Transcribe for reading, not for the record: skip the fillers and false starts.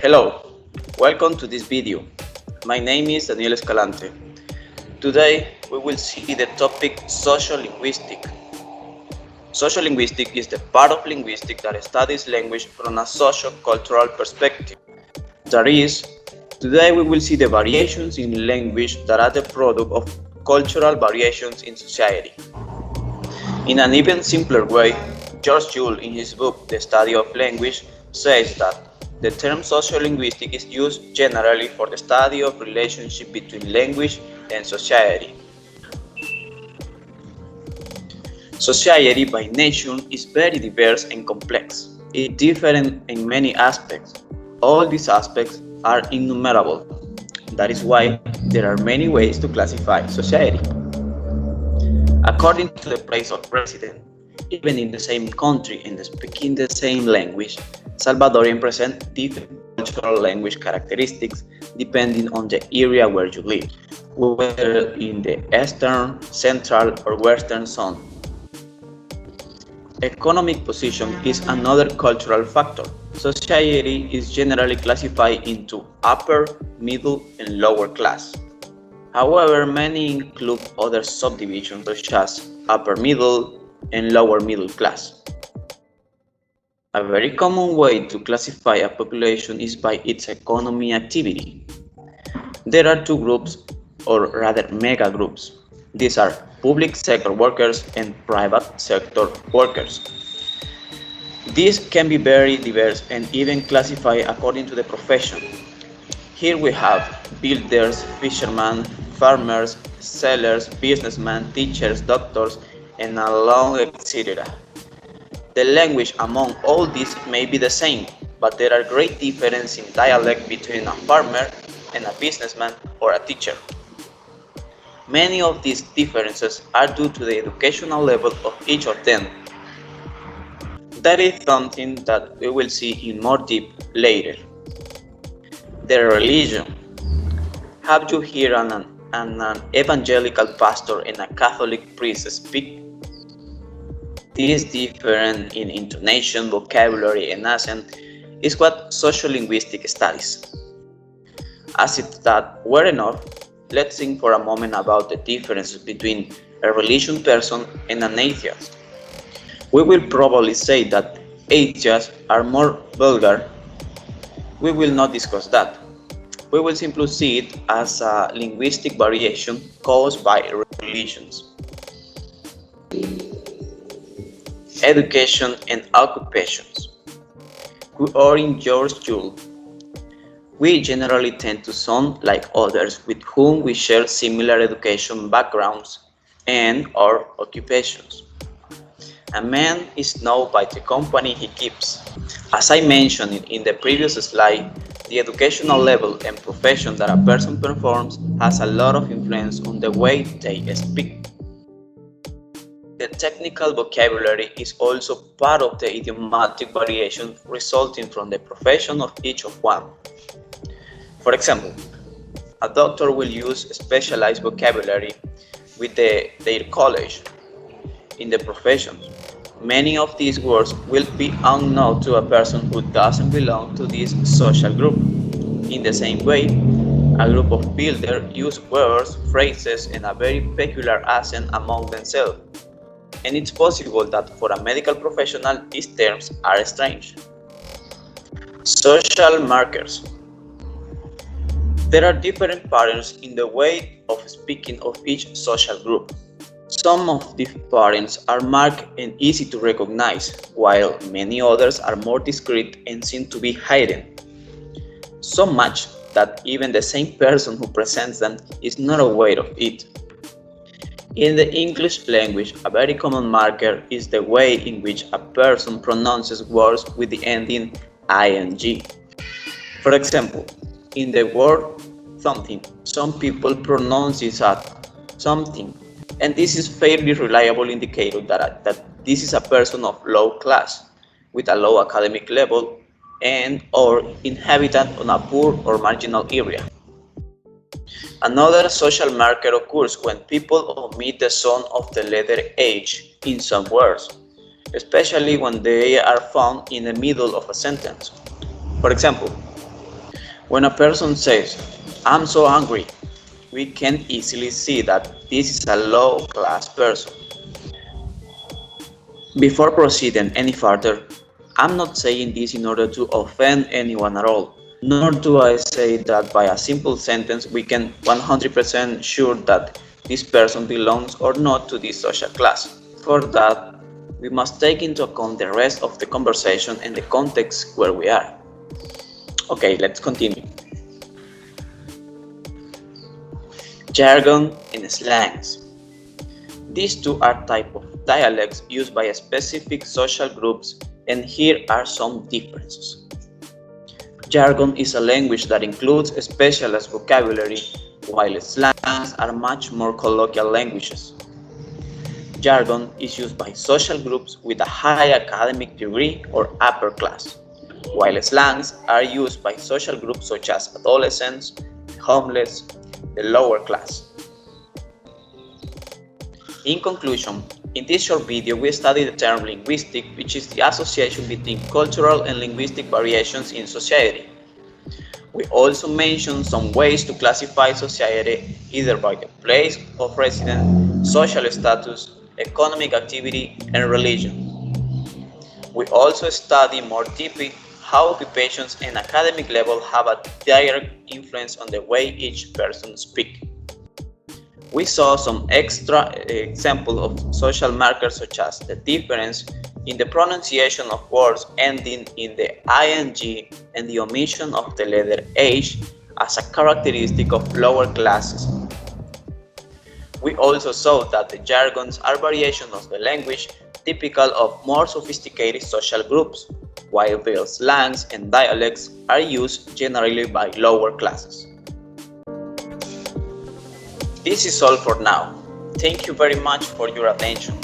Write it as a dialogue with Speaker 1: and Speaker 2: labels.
Speaker 1: Hello, welcome to this video. My name is Daniel Escalante. Today we will see the topic sociolinguistic. Sociolinguistic is the part of linguistics that studies language from a socio-cultural perspective. That is, today we will see the variations in language that are the product of cultural variations in society. In an even simpler way, George Jules, in his book The Study of Language, says that the term sociolinguistic is used generally for the study of relationship between language and society. Society by nature is very diverse and complex. It differs in many aspects. All these aspects are innumerable. That is why there are many ways to classify society. According to the place of residence, even in the same country and speaking the same language, Salvadorian present different cultural language characteristics depending on the area where you live, whether in the eastern, central, or western zone. Economic position is another cultural factor. Society is generally classified into upper, middle, and lower class. However, many include other subdivisions such as upper middle and lower middle class. A very common way to classify a population is by its economic activity. There are two groups, or rather mega groups. These are public sector workers and private sector workers. These can be very diverse and even classified according to the profession. Here we have builders, fishermen, farmers, sellers, businessmen, teachers, doctors, and a long etc. The language among all these may be the same, but there are great differences in dialect between a farmer and a businessman or a teacher. Many of these differences are due to the educational level of each of them. That is something that we will see in more deep later. The religion. Have you heard an evangelical pastor and a Catholic priest speak? This difference in intonation, vocabulary, and accent is what sociolinguistic studies. As if that were enough, let's think for a moment about the differences between a religious person and an atheist. We will probably say that atheists are more vulgar. We will not discuss that. We will simply see it as a linguistic variation caused by religions. Education and occupations. Quoting George Jules, we generally tend to sound like others with whom we share similar education backgrounds and/or occupations. A man is known by the company he keeps. As I mentioned in the previous slide, the educational level and profession that a person performs has a lot of influence on the way they speak. The technical vocabulary is also part of the idiomatic variation resulting from the profession of each of one. For example, a doctor will use specialized vocabulary with their college. In the professions, many of these words will be unknown to a person who doesn't belong to this social group. In the same way, a group of builders use words, phrases, and a very peculiar accent among themselves. And it's possible that for a medical professional these terms are strange. Social markers. There are different patterns in the way of speaking of each social group. Some of these patterns are marked and easy to recognize, while many others are more discreet and seem to be hidden. So much that even the same person who presents them is not aware of it. In the English language, a very common marker is the way in which a person pronounces words with the ending ing. For example, in the word something, some people pronounce it as something, and this is fairly reliable indicator that this is a person of low class, with a low academic level, and/or inhabitant on a poor or marginal area. Another social marker occurs when people omit the sound of the letter H in some words, especially when they are found in the middle of a sentence. For example, When a person says, "I'm so angry," we can easily see that this is a low-class person. Before proceeding any further, I'm not saying this in order to offend anyone at all, nor do I say that by a simple sentence we can 100% sure that this person belongs or not to this social class. For that, we must take into account the rest of the conversation and the context where we are. Okay, let's continue. Jargon and slangs. These two are types of dialects used by specific social groups, and here are some differences. Jargon is a language that includes specialized vocabulary, while slangs are much more colloquial languages. Jargon is used by social groups with a high academic degree or upper class, while slangs are used by social groups such as adolescents, homeless, the lower class. In conclusion, in this short video we studied the term linguistic, which is the association between cultural and linguistic variations in society. We also mentioned some ways to classify society either by the place of residence, social status, economic activity, and religion. We also study more deeply how occupations and academic level have a direct influence on the way each person speaks. We saw some extra examples of social markers such as the difference in the pronunciation of words ending in the ing and the omission of the letter H as a characteristic of lower classes. We also saw that the jargons are variations of the language typical of more sophisticated social groups, while the slangs and dialects are used generally by lower classes. This is all for now. Thank you very much for your attention.